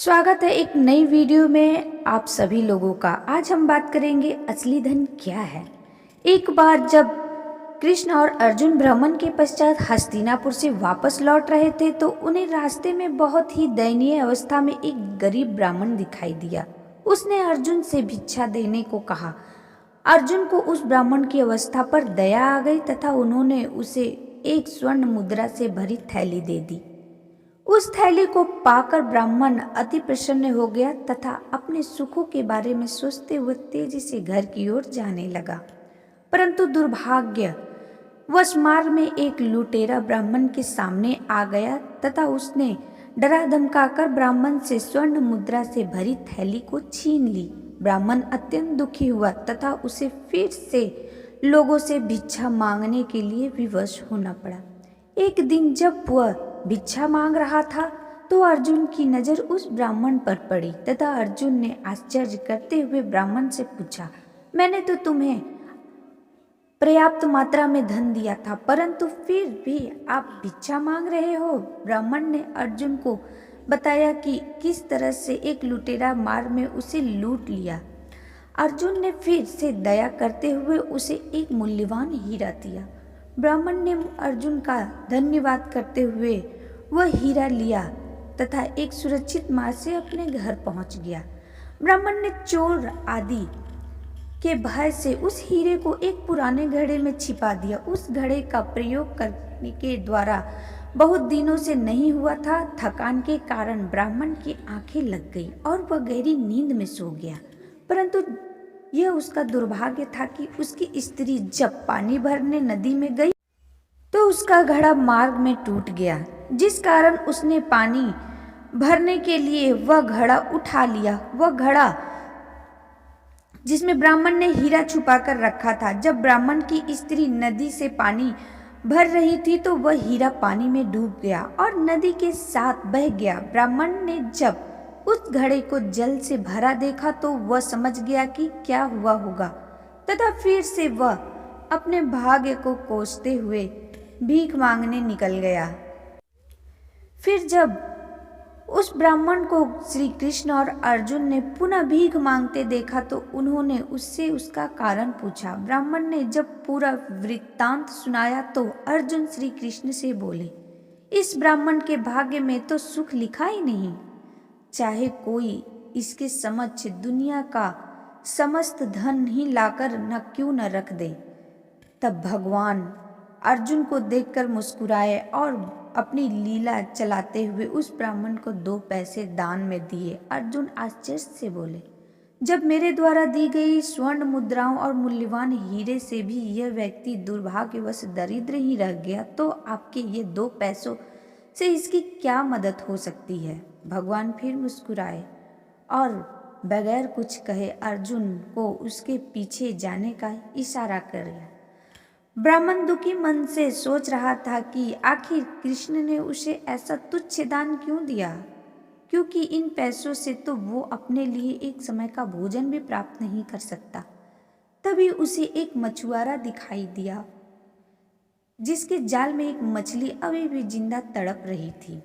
स्वागत है एक नई वीडियो में आप सभी लोगों का। आज हम बात करेंगे असली धन क्या है। एक बार जब कृष्ण और अर्जुन भ्रमण के पश्चात हस्तिनापुर से वापस लौट रहे थे तो उन्हें रास्ते में बहुत ही दयनीय अवस्था में एक गरीब ब्राह्मण दिखाई दिया। उसने अर्जुन से भिक्षा देने को कहा। अर्जुन को उस ब्राह्मण की अवस्था पर दया आ गई तथा उन्होंने उसे एक स्वर्ण मुद्रा से भरी थैली दे दी। उस थैली को पाकर ब्राह्मण अति प्रसन्न हो गया तथा अपने सुखों के बारे में सोचते हुए तेजी से घर की ओर जाने लगा। परंतु दुर्भाग्य वश मार्ग में एक लुटेरा ब्राह्मण के सामने आ गया तथा उसने डरा धमकाकर ब्राह्मण से स्वर्ण मुद्रा से भरी थैली को छीन ली। ब्राह्मण अत्यंत दुखी हुआ तथा उसे फिर से लोगों से भिक्षा मांगने के लिए विवश होना पड़ा। एक दिन जब वह भिक्षा मांग रहा था तो अर्जुन की नजर उस ब्राह्मण पर पड़ी तथा अर्जुन ने आश्चर्य करते हुए ब्राह्मण से पूछा, मैंने तो तुम्हें पर्याप्त मात्रा में धन दिया था परंतु फिर भी आप भिक्षा मांग रहे हो। ब्राह्मण ने अर्जुन को बताया कि किस तरह से एक लुटेरा मार्ग में उसे लूट लिया। अर्जुन ने फिर से दया करते हुए उसे एक मूल्यवान हीरा दिया। ब्राह्मण ने अर्जुन का धन्यवाद करते हुए वह हीरा लिया तथा एक सुरक्षित मार्ग से अपने घर पहुंच गया। ब्राह्मण ने चोर आदि के भय से उस हीरे को एक पुराने घड़े में छिपा दिया। उस घड़े का प्रयोग करने के द्वारा बहुत दिनों से नहीं हुआ था। थकान के कारण ब्राह्मण की आंखें लग गई और वह गहरी नींद में सो गया। परंतु यह उसका दुर्भाग्य था कि उसकी स्त्री जब पानी भरने नदी में गई तो उसका घड़ा मार्ग में टूट गया, जिस कारण उसने पानी भरने के लिए वह घड़ा उठा लिया। वह घड़ा जिसमें ब्राह्मण ने हीरा छुपा कर रखा था। जब ब्राह्मण की स्त्री नदी से पानी भर रही थी तो वह हीरा पानी में डूब गया और नदी के साथ बह गया। ब्राह्मण ने जब उस घड़े को जल से भरा देखा तो वह समझ गया कि क्या हुआ होगा तथा फिर से वह अपने भाग्य को कोसते हुए भीख मांगने निकल गया। फिर जब उस ब्राह्मण को श्री कृष्ण और अर्जुन ने पुनः भीख मांगते देखा तो उन्होंने उससे उसका कारण पूछा। ब्राह्मण ने जब पूरा वृत्तांत सुनाया तो अर्जुन श्री कृष्ण से बोले, इस ब्राह्मण के भाग्य में तो सुख लिखा ही नहीं, चाहे कोई इसके समक्ष दुनिया का समस्त धन ही लाकर न क्यों न रख दे। तब भगवान अर्जुन को देखकर मुस्कुराए और अपनी लीला चलाते हुए उस ब्राह्मण को 2 पैसे दान में दिए। अर्जुन आश्चर्य से बोले, जब मेरे द्वारा दी गई स्वर्ण मुद्राओं और मूल्यवान हीरे से भी यह व्यक्ति दुर्भाग्यवश दरिद्र ही रह गया तो आपके ये 2 पैसों से इसकी क्या मदद हो सकती है। भगवान फिर मुस्कुराए और बगैर कुछ कहे अर्जुन को उसके पीछे जाने का इशारा किया। ब्राह्मण दुखी मन से सोच रहा था कि आखिर कृष्ण ने उसे ऐसा तुच्छ दान क्यों दिया, क्योंकि इन पैसों से तो वो अपने लिए एक समय का भोजन भी प्राप्त नहीं कर सकता। तभी उसे एक मछुआरा दिखाई दिया जिसके जाल में एक मछली अभी भी जिंदा तड़प रही थी।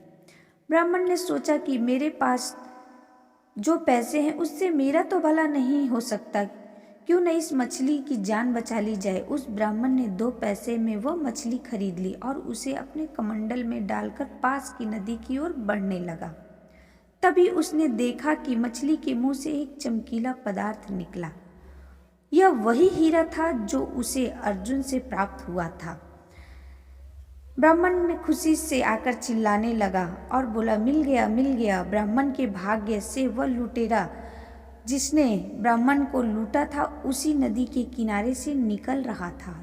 ब्राह्मण ने सोचा कि मेरे पास जो पैसे हैं उससे मेरा तो भला नहीं हो सकता, क्यों न इस मछली की जान बचा ली जाए। उस ब्राह्मण ने 2 पैसे में वह मछली खरीद ली और उसे अपने कमंडल में डालकर पास की नदी की ओर बढ़ने लगा। तभी उसने देखा कि मछली के मुंह से एक चमकीला पदार्थ निकला। यह वही हीरा था जो उसे अर्जुन से प्राप्त हुआ था। ब्राह्मण ने खुशी से आकर चिल्लाने लगा और बोला, मिल गया मिल गया। ब्राह्मण के भाग्य से वह लुटेरा जिसने ब्राह्मण को लूटा था उसी नदी के किनारे से निकल रहा था।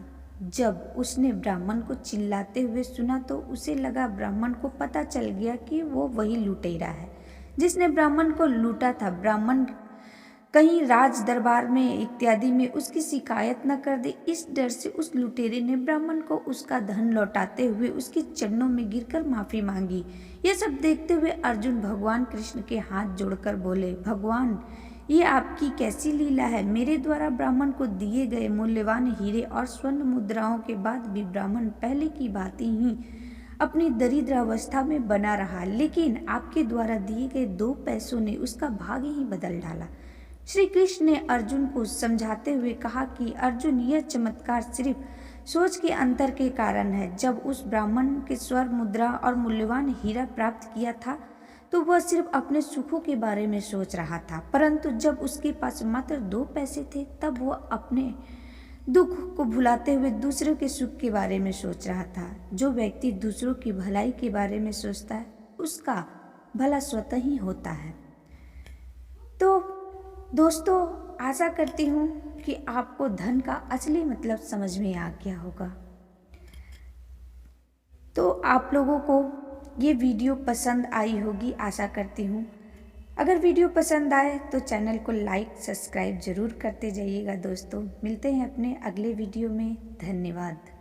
जब उसने ब्राह्मण को चिल्लाते हुए सुना तो उसे लगा ब्राह्मण को पता चल गया कि वो वही लुटेरा है जिसने ब्राह्मण को लूटा था। ब्राह्मण कहीं राज दरबार में इत्यादि में उसकी शिकायत न कर दे, इस डर से उस लुटेरे ने ब्राह्मण को उसका धन लौटाते हुए उसके चरणों में गिरकर माफी मांगी। यह सब देखते हुए अर्जुन भगवान कृष्ण के हाथ जोड़कर बोले, भगवान ये आपकी कैसी लीला है। मेरे द्वारा ब्राह्मण को दिए गए मूल्यवान हीरे और स्वर्ण मुद्राओं के बाद भी ब्राह्मण पहले की भांति ही अपनी दरिद्र अवस्था में बना रहा, लेकिन आपके द्वारा दिए गए 2 पैसों ने उसका भाग्य ही बदल डाला। श्री कृष्ण ने अर्जुन को समझाते हुए कहा कि अर्जुन, यह चमत्कार सिर्फ सोच के अंतर के कारण है। जब उस ब्राह्मण के स्वर्ण मुद्रा और मूल्यवान हीरा प्राप्त किया था तो वह सिर्फ अपने सुखों के बारे में सोच रहा था, परंतु जब उसके पास मात्र 2 पैसे थे तब वह अपने दुख को भुलाते हुए दूसरों के सुख के बारे में सोच रहा था। जो व्यक्ति दूसरों की भलाई के बारे में सोचता है उसका भला स्वतः ही होता है। तो दोस्तों, आशा करती हूँ कि आपको धन का असली मतलब समझ में आ गया होगा। तो आप लोगों को ये वीडियो पसंद आई होगी, आशा करती हूँ। अगर वीडियो पसंद आए तो चैनल को लाइक सब्सक्राइब ज़रूर करते जाइएगा दोस्तों। मिलते हैं अपने अगले वीडियो में। धन्यवाद।